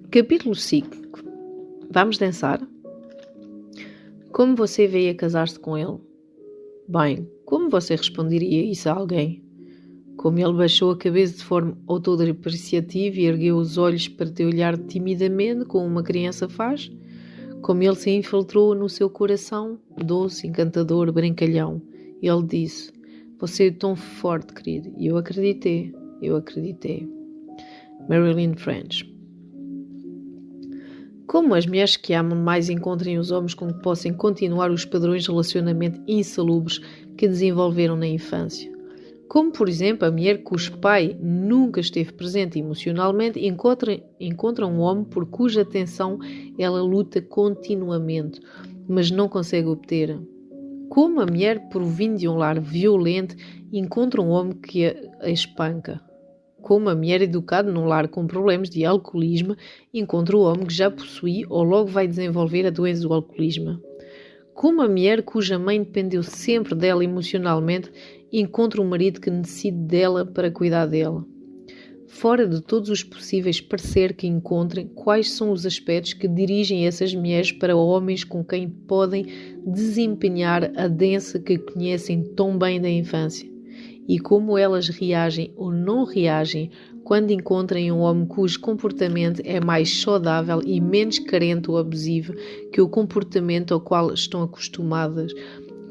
Capítulo 5. Vamos dançar? Como você veio a casar-se com ele? Bem, como você responderia isso a alguém? Como ele baixou a cabeça de forma autodepreciativa e ergueu os olhos para te olhar timidamente, como uma criança faz? Como ele se infiltrou no seu coração, doce, encantador, brincalhão. Ele disse: você é tão forte, querido. E eu acreditei. Marilyn French. Como as mulheres que amam mais encontrem os homens com que possam continuar os padrões de relacionamento insalubres que desenvolveram na infância. Como, por exemplo, a mulher cujo pai nunca esteve presente emocionalmente encontra um homem por cuja atenção ela luta continuamente, mas não consegue obter. Como a mulher provindo de um lar violento encontra um homem que a espanca. Como a mulher educada num lar com problemas de alcoolismo encontra o homem que já possui ou logo vai desenvolver a doença do alcoolismo. Como a mulher cuja mãe dependeu sempre dela emocionalmente encontra um marido que necessita dela para cuidar dela. Fora de todos os possíveis parecer que encontrem, quais são os aspectos que dirigem essas mulheres para homens com quem podem desempenhar a dança que conhecem tão bem da infância? E como elas reagem ou não reagem quando encontrem um homem cujo comportamento é mais saudável e menos carente ou abusivo que o comportamento ao qual estão acostumadas,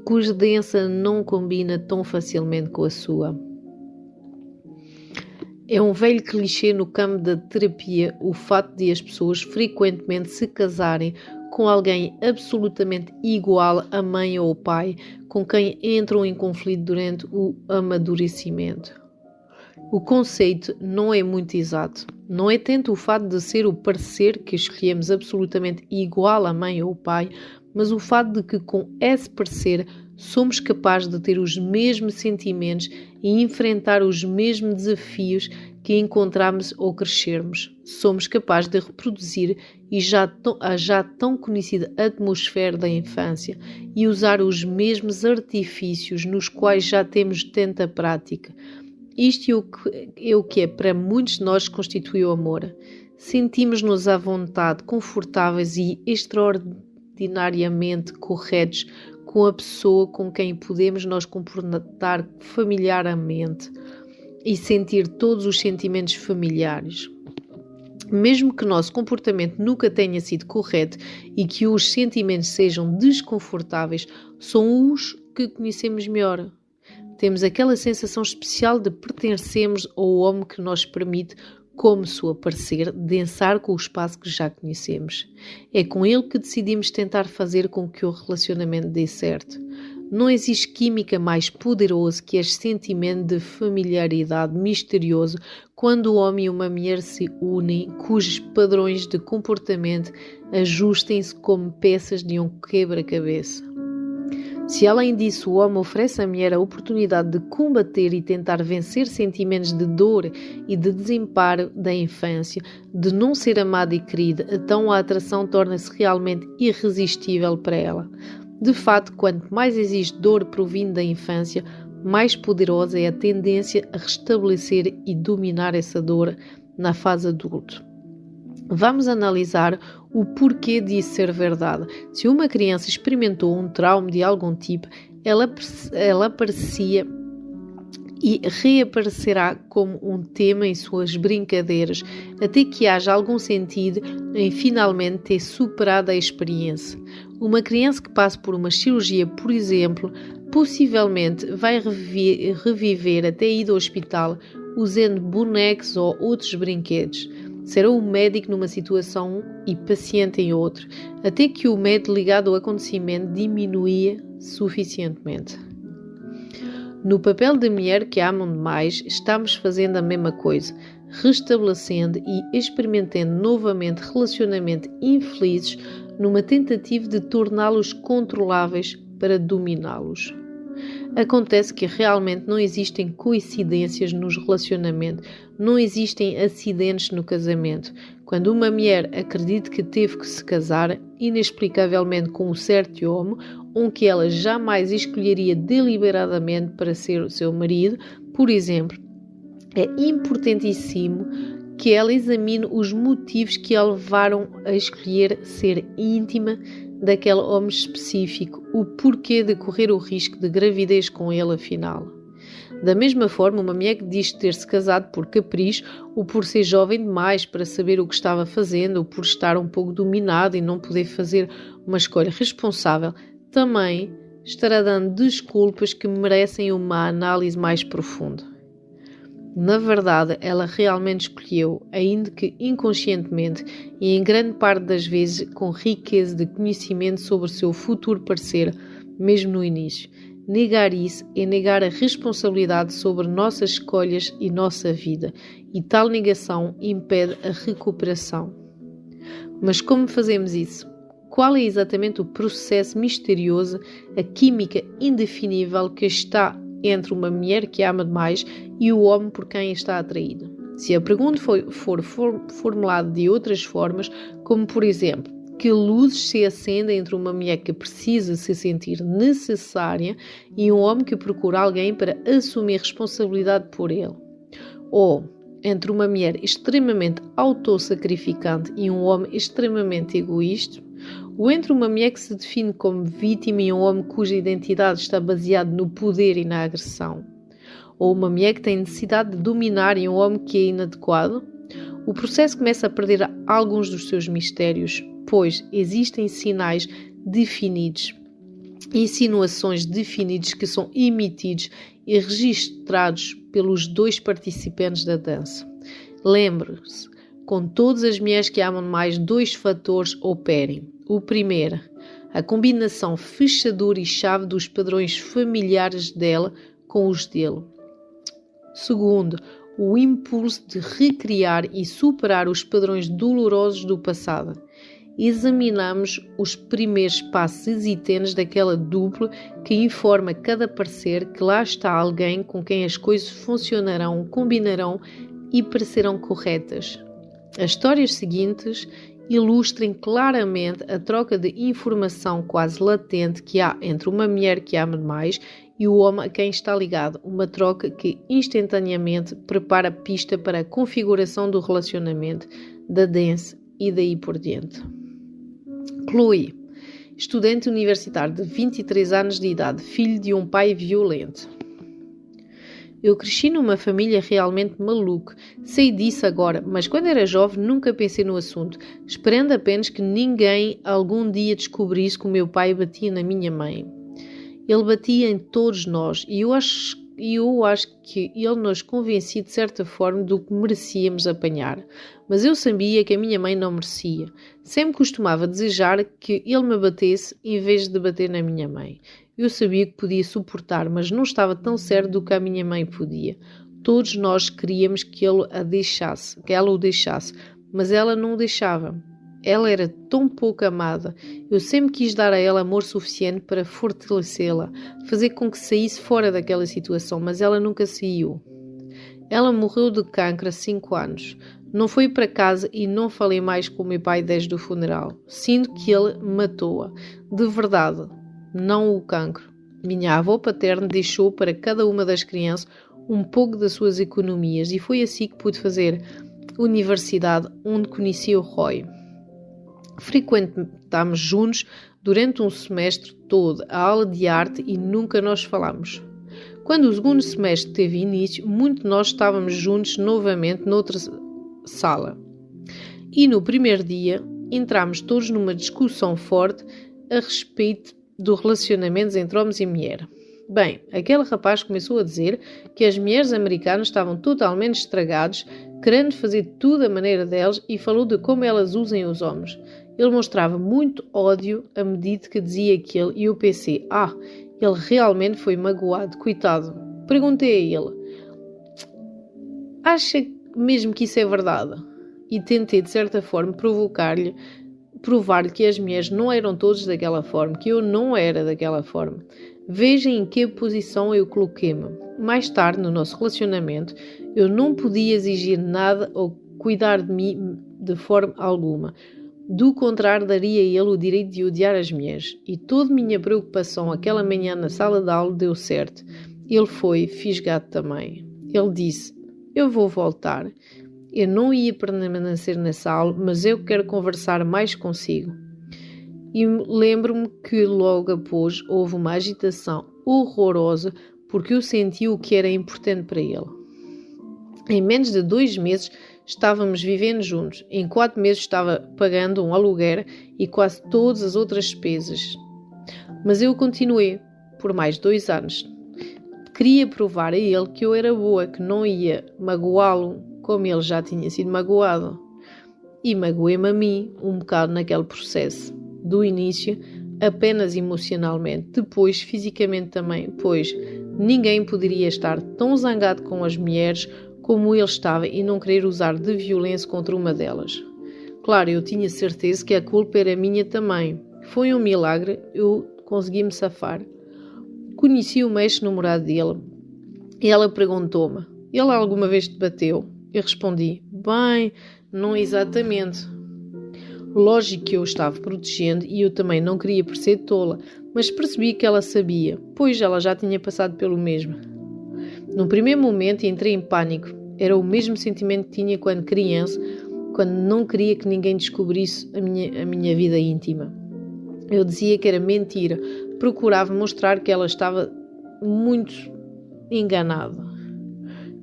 cuja dança não combina tão facilmente com a sua. É um velho clichê no campo da terapia o fato de as pessoas frequentemente se casarem com alguém absolutamente igual à mãe ou ao pai, com quem entram em conflito durante o amadurecimento. O conceito não é muito exato. Não é tanto o fato de ser o parecer que escolhemos absolutamente igual à mãe ou ao pai, mas o fato de que com esse parecer somos capazes de ter os mesmos sentimentos e enfrentar os mesmos desafios que encontramos ao crescermos. Somos capazes de reproduzir a já tão conhecida atmosfera da infância e usar os mesmos artifícios nos quais já temos tanta prática. Isto é o que para muitos de nós constitui o amor. Sentimos-nos à vontade, confortáveis e extraordinariamente corretos com a pessoa com quem podemos nos comportar familiarmente e sentir todos os sentimentos familiares. Mesmo que nosso comportamento nunca tenha sido correto e que os sentimentos sejam desconfortáveis, são os que conhecemos melhor. Temos aquela sensação especial de pertencermos ao homem que nos permite, como sua parecer, dançar com o espaço que já conhecemos. É com ele que decidimos tentar fazer com que o relacionamento dê certo. Não existe química mais poderosa que este sentimento de familiaridade misterioso quando o homem e uma mulher se unem, cujos padrões de comportamento ajustem-se como peças de um quebra-cabeça. Se além disso o homem oferece à mulher a oportunidade de combater e tentar vencer sentimentos de dor e de desamparo da infância, de não ser amada e querida, então a atração torna-se realmente irresistível para ela. De fato, quanto mais existe dor provindo da infância, mais poderosa é a tendência a restabelecer e dominar essa dor na fase adulta. Vamos analisar o porquê disso ser verdade. Se uma criança experimentou um trauma de algum tipo, ela aparecia e reaparecerá como um tema em suas brincadeiras, até que haja algum sentido em finalmente ter superado a experiência. Uma criança que passe por uma cirurgia, por exemplo, possivelmente vai reviver até ir ao hospital usando bonecos ou outros brinquedos. Será o médico numa situação e paciente em outra, até que o medo ligado ao acontecimento diminuía suficientemente. No papel da mulher que amam demais, estamos fazendo a mesma coisa, restabelecendo e experimentando novamente relacionamentos infelizes numa tentativa de torná-los controláveis para dominá-los. Acontece que realmente não existem coincidências nos relacionamentos, não existem acidentes no casamento. Quando uma mulher acredita que teve que se casar, inexplicavelmente com um certo homem, um que ela jamais escolheria deliberadamente para ser o seu marido, por exemplo, é importantíssimo que ela examine os motivos que a levaram a escolher ser íntima daquele homem específico, o porquê de correr o risco de gravidez com ele afinal. Da mesma forma, uma mulher que diz ter-se casado por capricho ou por ser jovem demais para saber o que estava fazendo ou por estar um pouco dominada e não poder fazer uma escolha responsável, também estará dando desculpas que merecem uma análise mais profunda. Na verdade, ela realmente escolheu, ainda que inconscientemente e em grande parte das vezes com riqueza de conhecimento sobre o seu futuro parceiro, mesmo no início. Negar isso é negar a responsabilidade sobre nossas escolhas e nossa vida, e tal negação impede a recuperação. Mas como fazemos isso? Qual é exatamente o processo misterioso, a química indefinível que está entre uma mulher que ama demais e o homem por quem está atraída? Se a pergunta for formulada de outras formas, como por exemplo, que luzes se acendem entre uma mulher que precisa se sentir necessária e um homem que procura alguém para assumir responsabilidade por ele? Ou entre uma mulher extremamente autossacrificante e um homem extremamente egoísta? Ou entre uma mulher que se define como vítima e um homem cuja identidade está baseada no poder e na agressão? Ou uma mulher que tem necessidade de dominar e um homem que é inadequado? O processo começa a perder alguns dos seus mistérios, pois existem sinais definidos, insinuações definidas que são emitidos e registrados pelos dois participantes da dança. Lembre-se, com todas as mulheres que amam mais, dois fatores operem. O primeiro, a combinação fechadura e chave dos padrões familiares dela com os dele. Segundo, o impulso de recriar e superar os padrões dolorosos do passado. Examinamos os primeiros passos hesitantes daquela dupla que informa cada parceiro que lá está alguém com quem as coisas funcionarão, combinarão e parecerão corretas. As histórias seguintes ilustrem claramente a troca de informação quase latente que há entre uma mulher que ama demais e o homem a quem está ligado, uma troca que instantaneamente prepara a pista para a configuração do relacionamento, da dança e daí por diante. Chloe, estudante universitário de 23 anos de idade, filho de um pai violento. Eu cresci numa família realmente maluca, sei disso agora, mas quando era jovem nunca pensei no assunto, esperando apenas que ninguém algum dia descobrisse que o meu pai batia na minha mãe. Ele batia em todos nós e eu acho que ele nos convencia de certa forma do que merecíamos apanhar. Mas eu sabia que a minha mãe não merecia. Sempre costumava desejar que ele me batesse em vez de bater na minha mãe. Eu sabia que podia suportar, mas não estava tão certo do que a minha mãe podia. Todos nós queríamos que ela o deixasse, mas ela não o deixava. Ela era tão pouco amada. Eu sempre quis dar a ela amor suficiente para fortalecê-la, fazer com que saísse fora daquela situação, mas ela nunca saiu. Ela morreu de cancro há 5 anos. Não fui para casa e não falei mais com o meu pai desde o funeral. Sinto que ele matou-a. De verdade, não o cancro. Minha avó paterna deixou para cada uma das crianças um pouco das suas economias e foi assim que pude fazer universidade, onde conheci o Roy. Frequentámos juntos durante um semestre todo a aula de arte e nunca nos falámos. Quando o segundo semestre teve início, muitos de nós estávamos juntos novamente noutra sala. E no primeiro dia, entramos todos numa discussão forte a respeito dos relacionamentos entre homens e mulher. Bem, aquele rapaz começou a dizer que as mulheres americanas estavam totalmente estragadas, querendo fazer tudo à maneira delas e falou de como elas usam os homens. Ele mostrava muito ódio à medida que dizia aquilo e eu pensei, ele realmente foi magoado, coitado. Perguntei a ele, acha mesmo que isso é verdade? E tentei de certa forma provar-lhe que as mulheres não eram todas daquela forma, que eu não era daquela forma. Vejam em que posição eu coloquei-me. Mais tarde, no nosso relacionamento, eu não podia exigir nada ou cuidar de mim de forma alguma. Do contrário, daria a ele o direito de odiar as mulheres. E toda minha preocupação aquela manhã na sala de aula deu certo. Ele foi fisgado também. Ele disse, eu vou voltar. Eu não ia permanecer na sala, mas eu quero conversar mais consigo. E lembro-me que logo após houve uma agitação horrorosa porque eu senti o que era importante para ele. Em menos de 2 meses estávamos vivendo juntos. Em 4 meses estava pagando um aluguer e quase todas as outras despesas. Mas eu continuei por mais 2 anos. Queria provar a ele que eu era boa, que não ia magoá-lo como ele já tinha sido magoado. E magoei-me a mim um bocado naquele processo. Do início, apenas emocionalmente, depois fisicamente também, pois ninguém poderia estar tão zangado com as mulheres como ele estava e não querer usar de violência contra uma delas. Claro, eu tinha certeza que a culpa era minha também. Foi um milagre, eu consegui me safar. Conheci o ex-namorado dele e ela perguntou-me: ele alguma vez te bateu? Eu respondi: bem, não exatamente. Lógico que eu estava protegendo e eu também não queria parecer tola, mas percebi que ela sabia, pois ela já tinha passado pelo mesmo. Num primeiro momento entrei em pânico. Era o mesmo sentimento que tinha quando criança, quando não queria que ninguém descobrisse a minha vida íntima. Eu dizia que era mentira, procurava mostrar que ela estava muito enganada.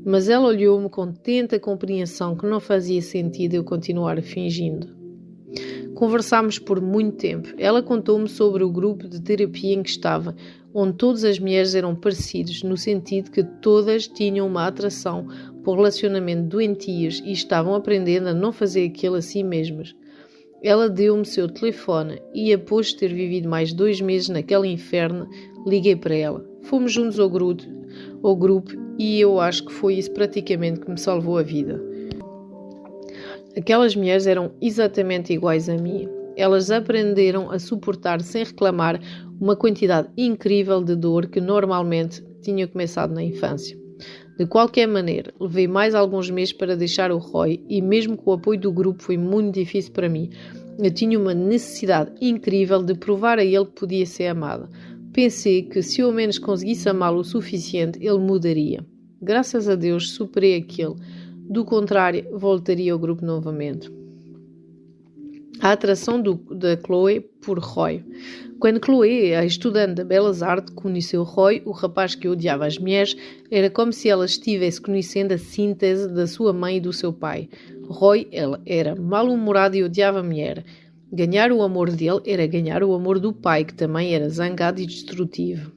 Mas ela olhou-me com tanta compreensão que não fazia sentido eu continuar fingindo. Conversámos por muito tempo. Ela contou-me sobre o grupo de terapia em que estava, onde todas as mulheres eram parecidas, no sentido que todas tinham uma atração por relacionamento doentios e estavam aprendendo a não fazer aquilo a si mesmas. Ela deu-me seu telefone e, após ter vivido mais 2 meses naquele inferno, liguei para ela. Fomos juntos ao grupo e eu acho que foi isso praticamente que me salvou a vida. Aquelas mulheres eram exatamente iguais a mim. Elas aprenderam a suportar sem reclamar uma quantidade incrível de dor que normalmente tinha começado na infância. De qualquer maneira, levei mais alguns meses para deixar o Roy e mesmo com o apoio do grupo foi muito difícil para mim. Eu tinha uma necessidade incrível de provar a ele que podia ser amada. Pensei que se eu ao menos conseguisse amá-lo o suficiente, ele mudaria. Graças a Deus superei aquilo. Do contrário, voltaria ao grupo novamente. A atração da Chloe por Roy. Quando Chloe, a estudante de Belas Artes, conheceu Roy, o rapaz que odiava as mulheres, era como se ela estivesse conhecendo a síntese da sua mãe e do seu pai. Roy era mal-humorado e odiava a mulher. Ganhar o amor dele era ganhar o amor do pai, que também era zangado e destrutivo.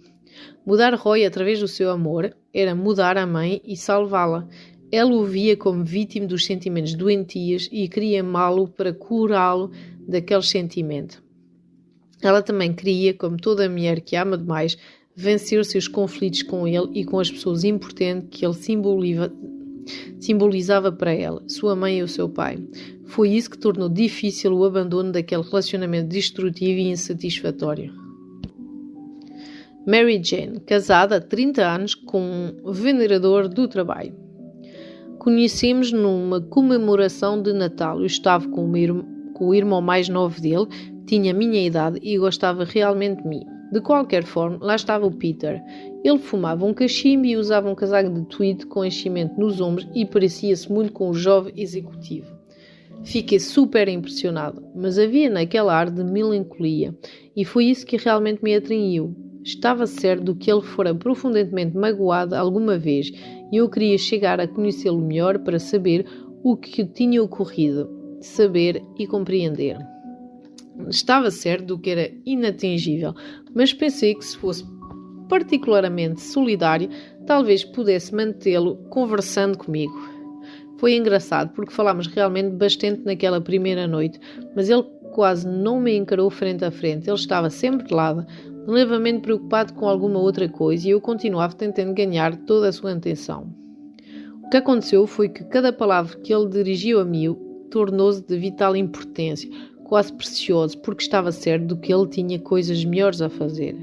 Mudar Roy através do seu amor era mudar a mãe e salvá-la. Ela o via como vítima dos sentimentos doentios e queria amá-lo para curá-lo daquele sentimento. Ela também queria, como toda mulher que ama demais, vencer seus conflitos com ele e com as pessoas importantes que ele simbolizava para ela, sua mãe e o seu pai. Foi isso que tornou difícil o abandono daquele relacionamento destrutivo e insatisfatório. Mary Jane, casada há 30 anos com um venerador do trabalho. Conhecemos numa comemoração de Natal. Eu estava com o irmão mais novo dele, tinha a minha idade e gostava realmente de mim. De qualquer forma, lá estava o Peter. Ele fumava um cachimbo e usava um casaco de tweed com enchimento nos ombros e parecia-se muito com o jovem executivo. Fiquei super impressionado, mas havia naquela ar de melancolia e foi isso que realmente me atraiu. Estava certo de que ele fora profundamente magoado alguma vez e eu queria chegar a conhecê-lo melhor para saber o que tinha ocorrido, saber e compreender. Estava certo de que era inatingível, mas pensei que se fosse particularmente solidário, talvez pudesse mantê-lo conversando comigo. Foi engraçado porque falámos realmente bastante naquela primeira noite, mas ele quase não me encarou frente a frente. Ele estava sempre de lado, levemente preocupado com alguma outra coisa e eu continuava tentando ganhar toda a sua atenção. O que aconteceu foi que cada palavra que ele dirigiu a mim tornou-se de vital importância, quase precioso, porque estava certo de que ele tinha coisas melhores a fazer.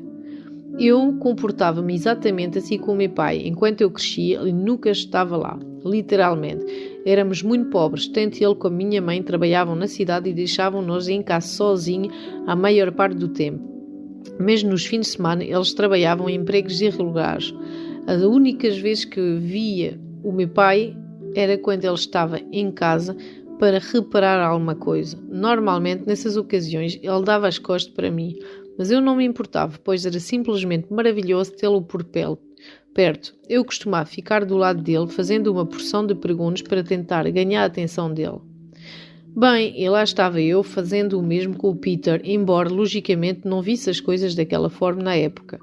Eu comportava-me exatamente assim com o meu pai. Enquanto eu crescia, ele nunca estava lá, literalmente. Éramos muito pobres, tanto ele como minha mãe trabalhavam na cidade e deixavam-nos em casa sozinhos a maior parte do tempo. Mesmo nos fins de semana, eles trabalhavam em empregos irregulares. As únicas vezes que via o meu pai era quando ele estava em casa para reparar alguma coisa. Normalmente, nessas ocasiões, ele dava as costas para mim, mas eu não me importava, pois era simplesmente maravilhoso tê-lo por perto. Eu costumava ficar do lado dele, fazendo uma porção de perguntas para tentar ganhar a atenção dele. Bem, e lá estava eu fazendo o mesmo com o Peter, embora logicamente não visse as coisas daquela forma na época.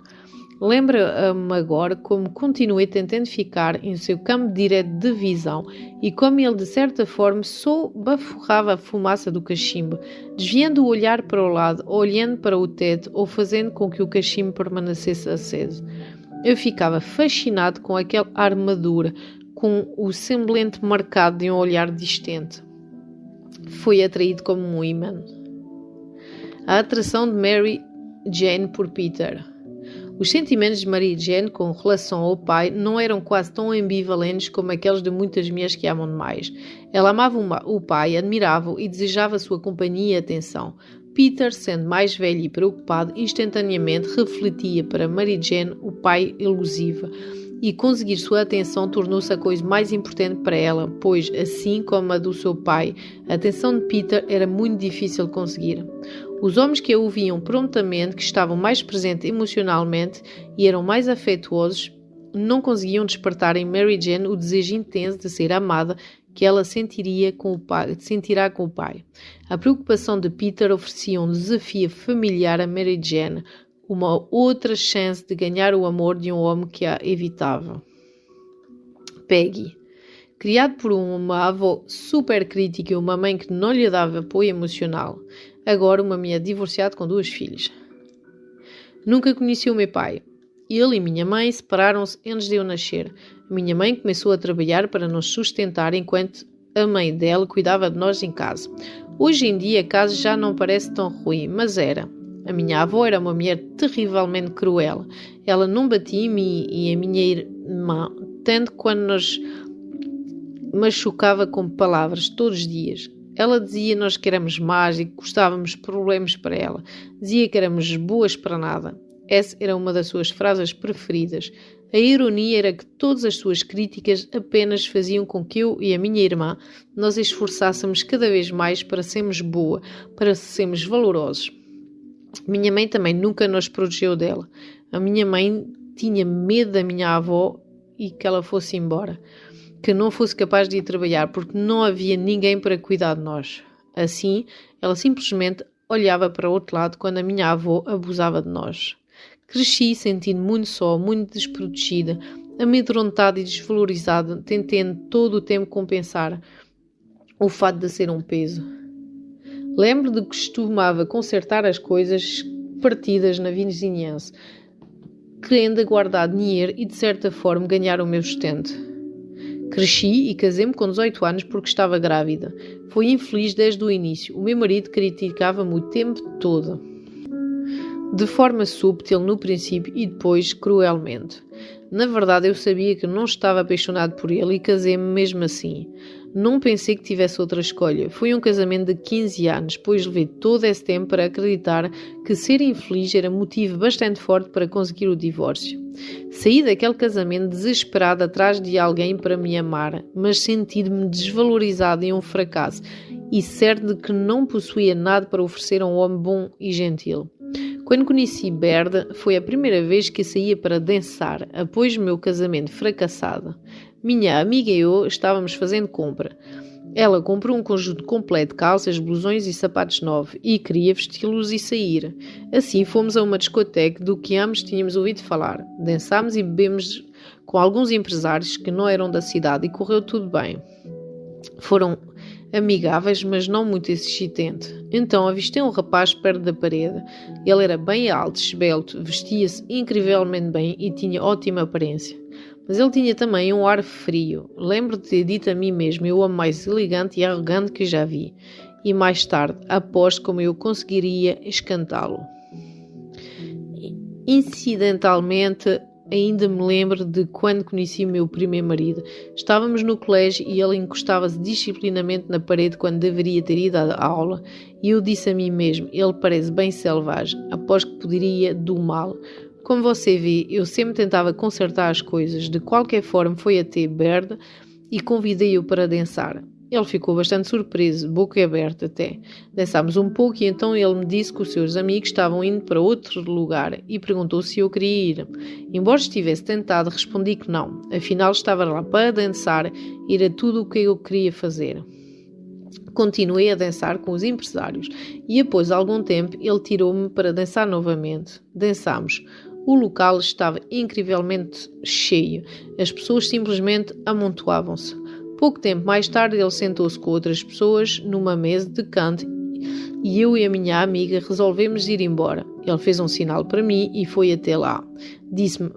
Lembra-me agora como continuei tentando ficar em seu campo direto de visão e como ele de certa forma só bafurrava a fumaça do cachimbo, desviando o olhar para o lado, olhando para o teto ou fazendo com que o cachimbo permanecesse aceso. Eu ficava fascinado com aquela armadura, com o semblante marcado de um olhar distante. Fui atraído como um imã. A atração de Mary Jane por Peter. Os sentimentos de Mary Jane com relação ao pai não eram quase tão ambivalentes como aqueles de muitas mulheres que amam demais. Ela amava o pai, admirava-o e desejava sua companhia e atenção. Peter, sendo mais velho e preocupado, instantaneamente refletia para Mary Jane o pai elusivo, e conseguir sua atenção tornou-se a coisa mais importante para ela, pois, assim como a do seu pai, a atenção de Peter era muito difícil de conseguir. Os homens que a ouviam prontamente, que estavam mais presentes emocionalmente e eram mais afetuosos, não conseguiam despertar em Mary Jane o desejo intenso de ser amada que ela sentirá com o pai. A preocupação de Peter oferecia um desafio familiar a Mary Jane, uma outra chance de ganhar o amor de um homem que a evitava. Peggy. Criado por uma avó super crítica e uma mãe que não lhe dava apoio emocional, agora uma mulher divorciada com 2 filhos. Nunca conheci o meu pai. Ele e minha mãe separaram-se antes de eu nascer. Minha mãe começou a trabalhar para nos sustentar enquanto a mãe dela cuidava de nós em casa. Hoje em dia a casa já não parece tão ruim, mas era. A minha avó era uma mulher terrivelmente cruel. Ela não batia em mim e a minha irmã, tanto quando nos machucava com palavras todos os dias. Ela dizia-nos que éramos más e que gostávamos problemas para ela. Dizia que éramos boas para nada. Essa era uma das suas frases preferidas. A ironia era que todas as suas críticas apenas faziam com que eu e a minha irmã nos esforçássemos cada vez mais para sermos boa, para sermos valorosos. Minha mãe também nunca nos protegeu dela. A minha mãe tinha medo da minha avó e que ela fosse embora, que não fosse capaz de ir trabalhar, porque não havia ninguém para cuidar de nós. Assim, ela simplesmente olhava para o outro lado quando a minha avó abusava de nós. Cresci sentindo muito só, muito desprotegida, amedrontada e desvalorizada, tentando todo o tempo compensar o fato de ser um peso. Lembro de que costumava consertar as coisas partidas na vizinhança, querendo guardar dinheiro e, de certa forma, ganhar o meu sustento. Cresci e casei-me com 18 anos porque estava grávida. Fui infeliz desde o início. O meu marido criticava-me o tempo todo, de forma sútil no princípio e depois cruelmente. Na verdade, eu sabia que não estava apaixonado por ele e casei-me mesmo assim. Não pensei que tivesse outra escolha. Foi um casamento de 15 anos, pois levei todo esse tempo para acreditar que ser infeliz era motivo bastante forte para conseguir o divórcio. Saí daquele casamento desesperado atrás de alguém para me amar, mas senti-me desvalorizado e um fracasso, e certo de que não possuía nada para oferecer a um homem bom e gentil. Quando conheci Berda, foi a primeira vez que saía para dançar, após o meu casamento fracassado. Minha amiga e eu estávamos fazendo compra. Ela comprou um conjunto completo de calças, blusões e sapatos novos e queria vesti-los e sair. Assim fomos a uma discoteca do que ambos tínhamos ouvido falar. Dançámos e bebemos com alguns empresários que não eram da cidade e correu tudo bem. Foram amigáveis, mas não muito excitante. Então avistei um rapaz perto da parede. Ele era bem alto, esbelto, vestia-se incrivelmente bem e tinha ótima aparência. Mas ele tinha também um ar frio. Lembro de ter dito a mim mesmo, eu o homem mais elegante e arrogante que já vi. E mais tarde, aposto como eu conseguiria escantá-lo. Incidentalmente, ainda me lembro de quando conheci o meu primeiro marido. Estávamos no colégio e ele encostava-se disciplinamente na parede quando deveria ter ido à aula. E eu disse a mim mesmo, ele parece bem selvagem, após que poderia do mal. Como você vê, eu sempre tentava consertar as coisas. De qualquer forma, foi até Berda e convidei-o para dançar. Ele ficou bastante surpreso, boca aberta até. Dançámos um pouco e então ele me disse que os seus amigos estavam indo para outro lugar e perguntou se eu queria ir. Embora estivesse tentado, respondi que não. Afinal, estava lá para dançar e era tudo o que eu queria fazer. Continuei a dançar com os empresários e após algum tempo ele tirou-me para dançar novamente. Dançámos. O local estava incrivelmente cheio. As pessoas simplesmente amontoavam-se. Pouco tempo mais tarde ele sentou-se com outras pessoas numa mesa de canto e eu e a minha amiga resolvemos ir embora. Ele fez um sinal para mim e foi até lá. Disse-me,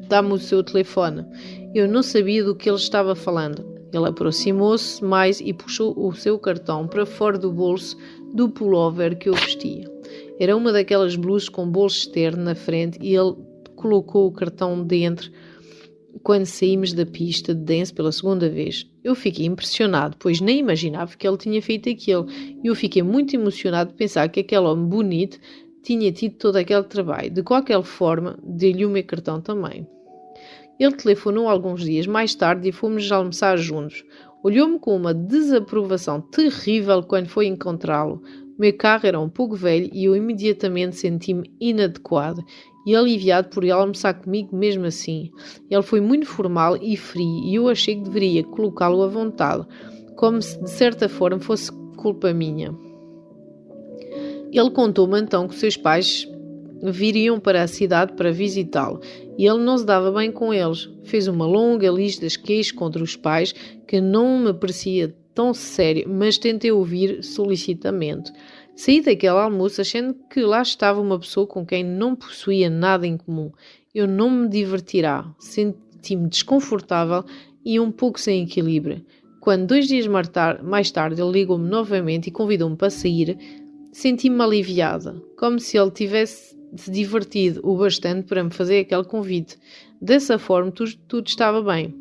dá-me o seu telefone. Eu não sabia do que ele estava falando. Ele aproximou-se mais e puxou o seu cartão para fora do bolso do pullover que eu vestia. Era uma daquelas blusas com bolso externo na frente e ele colocou o cartão dentro quando saímos da pista de dance pela segunda vez. Eu fiquei impressionado, pois nem imaginava que ele tinha feito aquilo. E eu fiquei muito emocionado de pensar que aquele homem bonito tinha tido todo aquele trabalho. De qualquer forma, dei-lhe o meu cartão também. Ele telefonou alguns dias mais tarde e fomos almoçar juntos. Olhou-me com uma desaprovação terrível quando foi encontrá-lo. O meu carro era um pouco velho e eu imediatamente senti-me inadequado e aliviado por ele almoçar comigo mesmo assim. Ele foi muito formal e frio e eu achei que deveria colocá-lo à vontade, como se de certa forma fosse culpa minha. Ele contou-me então que seus pais viriam para a cidade para visitá-lo e ele não se dava bem com eles. Fez uma longa lista de queixas contra os pais que não me parecia tão sério, mas tentei ouvir solicitamente. Saí daquele almoço achando que lá estava uma pessoa com quem não possuía nada em comum. Eu não me divertirá. Senti-me desconfortável e um pouco sem equilíbrio. Quando 2 dias mais tarde ele ligou-me novamente e convidou-me para sair, senti-me aliviada, como se ele tivesse se divertido o bastante para me fazer aquele convite. Dessa forma tudo estava bem.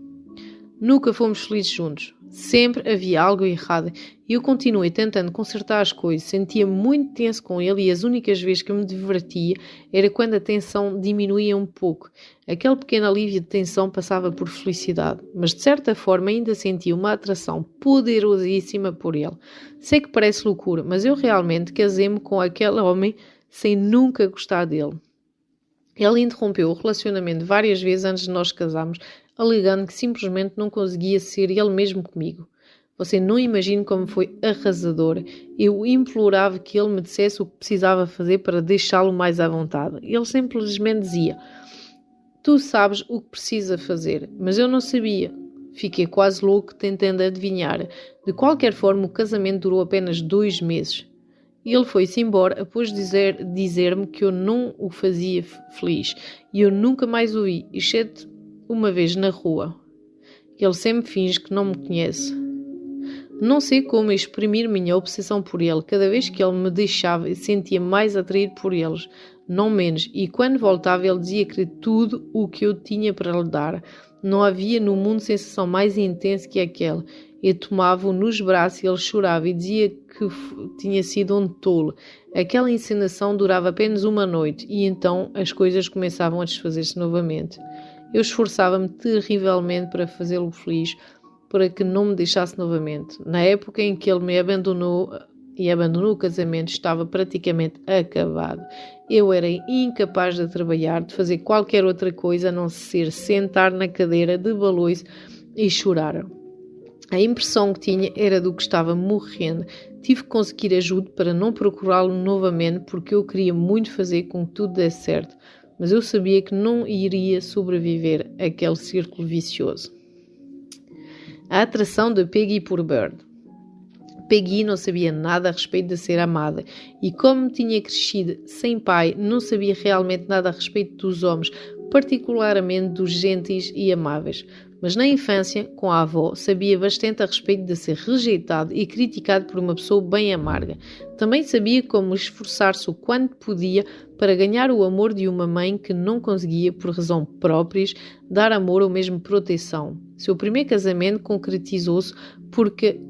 Nunca fomos felizes juntos. Sempre havia algo errado e eu continuei tentando consertar as coisas. Sentia-me muito tenso com ele e as únicas vezes que eu me divertia era quando a tensão diminuía um pouco. Aquele pequeno alívio de tensão passava por felicidade, mas de certa forma ainda sentia uma atração poderosíssima por ele. Sei que parece loucura, mas eu realmente casei-me com aquele homem sem nunca gostar dele. Ele interrompeu o relacionamento várias vezes antes de nós casarmos, alegando que simplesmente não conseguia ser ele mesmo comigo. Você não imagina como foi arrasador. Eu implorava que ele me dissesse o que precisava fazer para deixá-lo mais à vontade. Ele simplesmente dizia, tu sabes o que precisa fazer, mas eu não sabia. Fiquei quase louco tentando adivinhar. De qualquer forma, o casamento durou apenas 2 meses. Ele foi-se embora após dizer-me que eu não o fazia feliz e eu nunca mais o vi, exceto uma vez na rua. Ele sempre finge que não me conhece. Não sei como exprimir minha obsessão por ele. Cada vez que ele me deixava, eu sentia mais atraído por eles, não menos. E quando voltava, ele dizia que tudo o que eu tinha para lhe dar. Não havia no mundo sensação mais intensa que aquela. Eu tomava-o nos braços e ele chorava e dizia que tinha sido um tolo. Aquela encenação durava apenas uma noite e então as coisas começavam a desfazer-se novamente. Eu esforçava-me terrivelmente para fazê-lo feliz, para que não me deixasse novamente. Na época em que ele me abandonou o casamento, estava praticamente acabado. Eu era incapaz de trabalhar, de fazer qualquer outra coisa a não ser sentar na cadeira de balões e chorar. A impressão que tinha era do que estava morrendo. Tive que conseguir ajuda para não procurá-lo novamente, porque eu queria muito fazer com que tudo desse certo. Mas eu sabia que não iria sobreviver àquele círculo vicioso. A atração de Peggy por Bird. Peggy não sabia nada a respeito de ser amada e como tinha crescido sem pai, não sabia realmente nada a respeito dos homens, particularmente dos gentis e amáveis. Mas na infância, com a avó, sabia bastante a respeito de ser rejeitado e criticado por uma pessoa bem amarga. Também sabia como esforçar-se o quanto podia para ganhar o amor de uma mãe que não conseguia, por razão próprias, dar amor ou mesmo proteção. Seu primeiro casamento concretizou-se porque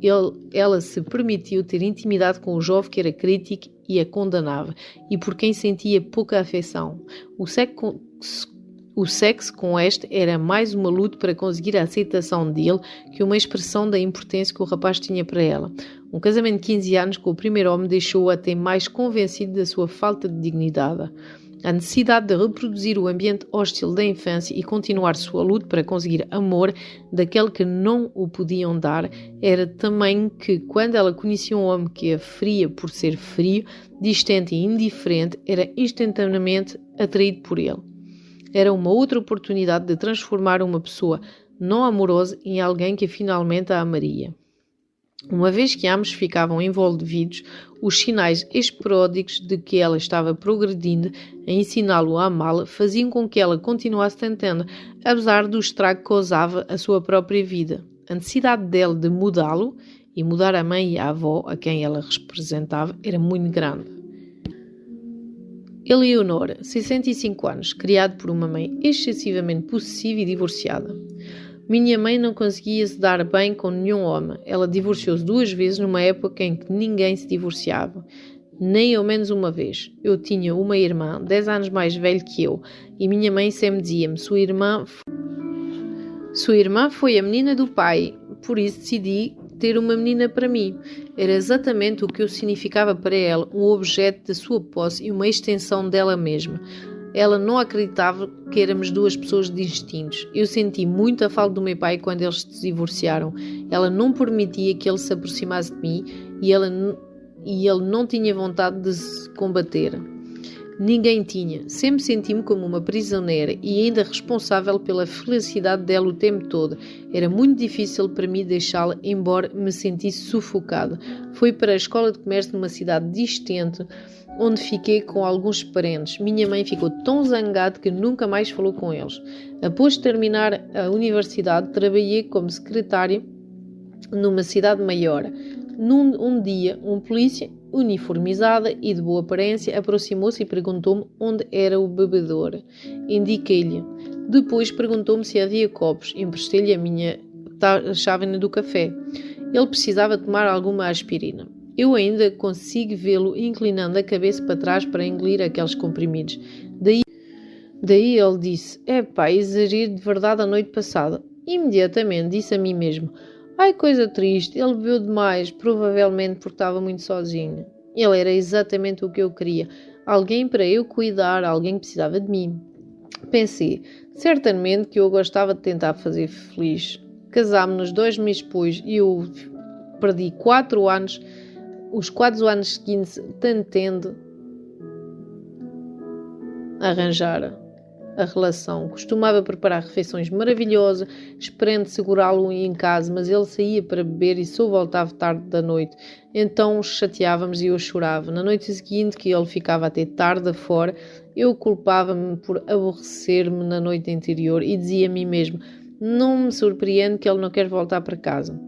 ela se permitiu ter intimidade com o jovem que era crítico e a condenava, e por quem sentia pouca afeição. O sexo O sexo com este era mais uma luta para conseguir a aceitação dele que uma expressão da importância que o rapaz tinha para ela. Um casamento de 15 anos com o primeiro homem deixou-o até mais convencido da sua falta de dignidade. A necessidade de reproduzir o ambiente hostil da infância e continuar sua luta para conseguir amor daquele que não o podiam dar era também que, quando ela conhecia um homem que a feria por ser frio, distante e indiferente, era instantaneamente atraído por ele. Era uma outra oportunidade de transformar uma pessoa não amorosa em alguém que finalmente a amaria. Uma vez que ambos ficavam envolvidos, os sinais esporádicos de que ela estava progredindo a ensiná-lo a amá-la faziam com que ela continuasse tentando, apesar do estrago que causava a sua própria vida. A necessidade dele de mudá-lo e mudar a mãe e a avó a quem ela representava era muito grande. Eleonora, 65 anos, criado por uma mãe excessivamente possessiva e divorciada. Minha mãe não conseguia se dar bem com nenhum homem. Ela divorciou-se 2 vezes numa época em que ninguém se divorciava. Nem ao menos uma vez. Eu tinha uma irmã, 10 anos mais velha que eu, e minha mãe sempre dizia-me, sua irmã foi a menina do pai, por isso decidi ter uma menina para mim. Era exatamente o que eu significava para ela, um objeto da sua posse e uma extensão dela mesma. Ela não acreditava que éramos 2 pessoas distintas. Eu senti muita falta do meu pai quando eles se divorciaram. Ela não permitia que ele se aproximasse de mim e ele não tinha vontade de se combater. Ninguém tinha. Sempre senti-me como uma prisioneira e ainda responsável pela felicidade dela o tempo todo. Era muito difícil para mim deixá-la, embora me sentisse sufocada. Fui para a escola de comércio numa cidade distante, onde fiquei com alguns parentes. Minha mãe ficou tão zangada que nunca mais falou com eles. Após terminar a universidade, trabalhei como secretária numa cidade maior. Um dia, um polícia uniformizada e de boa aparência aproximou-se e perguntou-me onde era o bebedor. Indiquei-lhe. Depois perguntou-me se havia copos. Emprestei-lhe a minha chávena do café. Ele precisava tomar alguma aspirina. Eu ainda consigo vê-lo inclinando a cabeça para trás para engolir aqueles comprimidos. Daí ele disse, exagerei de verdade a noite passada. Imediatamente disse a mim mesmo, ai, coisa triste, ele bebeu demais, provavelmente porque estava muito sozinho. Ele era exatamente o que eu queria, alguém para eu cuidar, alguém que precisava de mim. Pensei, certamente que eu gostava de tentar fazer feliz. Casámos-nos 2 meses depois e eu perdi 4 anos, os 4 anos seguintes tentando arranjar a relação. Costumava preparar refeições maravilhosas, esperando segurá-lo em casa, mas ele saía para beber e só voltava tarde da noite. Então chateávamos e eu chorava. Na noite seguinte, que ele ficava até tarde fora, eu culpava-me por aborrecer-me na noite anterior e dizia a mim mesmo, não me surpreende que ele não quer voltar para casa.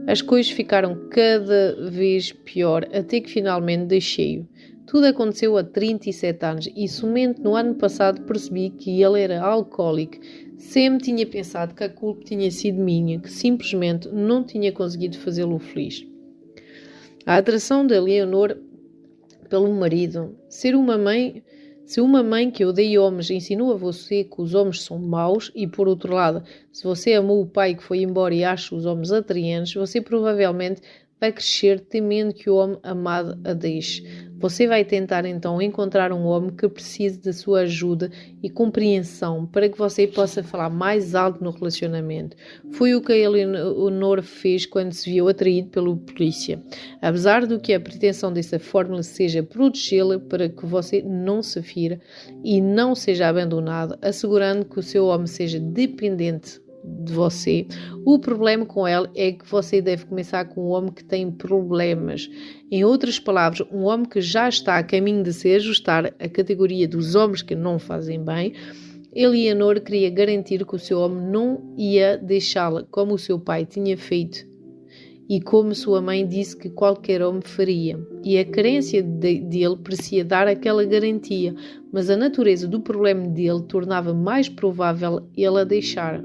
As coisas ficaram cada vez pior, até que finalmente deixei-o. Tudo aconteceu há 37 anos e somente no ano passado percebi que ele era alcoólico. Sempre tinha pensado que a culpa tinha sido minha, que simplesmente não tinha conseguido fazê-lo feliz. A atração de Leonor pelo marido. Se uma mãe que odeia homens ensinou a você que os homens são maus e, por outro lado, se você amou o pai que foi embora e acha os homens atraentes, você provavelmente vai crescer temendo que o homem amado a deixe. Você vai tentar então encontrar um homem que precise da sua ajuda e compreensão para que você possa falar mais alto no relacionamento. Foi o que a Eleonor fez quando se viu atraído pelo polícia. Apesar do que a pretensão dessa fórmula seja protegê-la para que você não se fira e não seja abandonado, assegurando que o seu homem seja dependente de você, o problema com ela é que você deve começar com um homem que tem problemas. Em outras palavras, um homem que já está a caminho de se ajustar à categoria dos homens que não fazem bem. Eleonor queria garantir que o seu homem não ia deixá-la como o seu pai tinha feito e como sua mãe disse que qualquer homem faria. E a carência dele parecia dar aquela garantia, mas a natureza do problema dele tornava mais provável ele a deixar.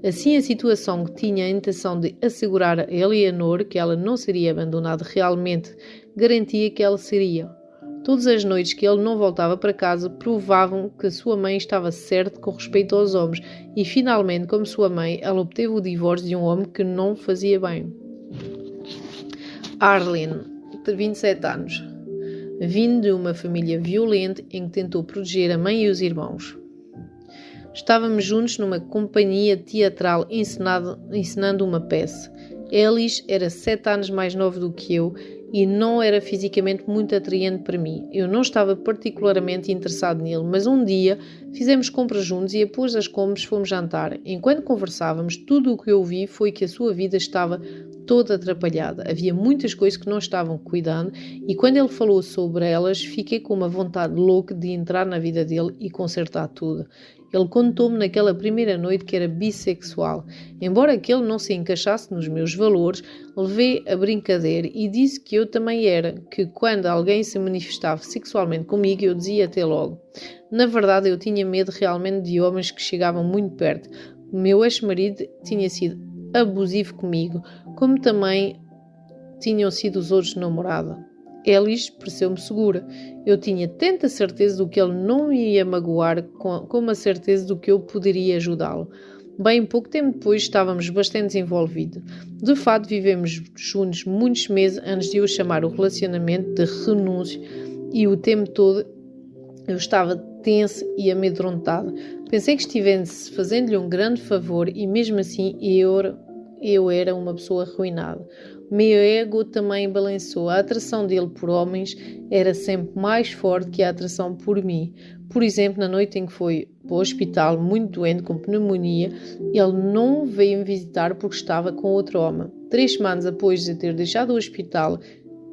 Assim, a situação que tinha a intenção de assegurar a Eleonor que ela não seria abandonada realmente garantia que ela seria. Todas as noites que ele não voltava para casa provavam que sua mãe estava certa com respeito aos homens e finalmente, como sua mãe, ela obteve o divórcio de um homem que não fazia bem. Arlene, de 27 anos, vindo de uma família violenta em que tentou proteger a mãe e os irmãos. Estávamos juntos numa companhia teatral encenando uma peça. Ellis era 7 anos mais novo do que eu e não era fisicamente muito atraente para mim. Eu não estava particularmente interessado nele, mas um dia fizemos compras juntos e após as compras fomos jantar. Enquanto conversávamos, tudo o que eu vi foi que a sua vida estava toda atrapalhada. Havia muitas coisas que não estavam cuidando e quando ele falou sobre elas, fiquei com uma vontade louca de entrar na vida dele e consertar tudo. Ele contou-me naquela primeira noite que era bissexual. Embora aquele não se encaixasse nos meus valores, levei a brincadeira e disse que eu também era, que quando alguém se manifestava sexualmente comigo, eu dizia até logo. Na verdade, eu tinha medo realmente de homens que chegavam muito perto. O meu ex-marido tinha sido abusivo comigo, como também tinham sido os outros namorados. Ellis pareceu-me segura. Eu tinha tanta certeza do que ele não me ia magoar como a certeza do que eu poderia ajudá-lo. Bem pouco tempo depois estávamos bastante desenvolvidos. De fato, vivemos juntos muitos meses antes de eu chamar o relacionamento de renúncia e o tempo todo eu estava tensa e amedrontada. Pensei que estivesse fazendo-lhe um grande favor e mesmo assim eu era uma pessoa arruinada. O meu ego também balançou. A atração dele por homens era sempre mais forte que a atração por mim. Por exemplo, na noite em que foi para o hospital muito doente com pneumonia, ele não veio me visitar porque estava com outro homem. 3 semanas depois de ter deixado o hospital,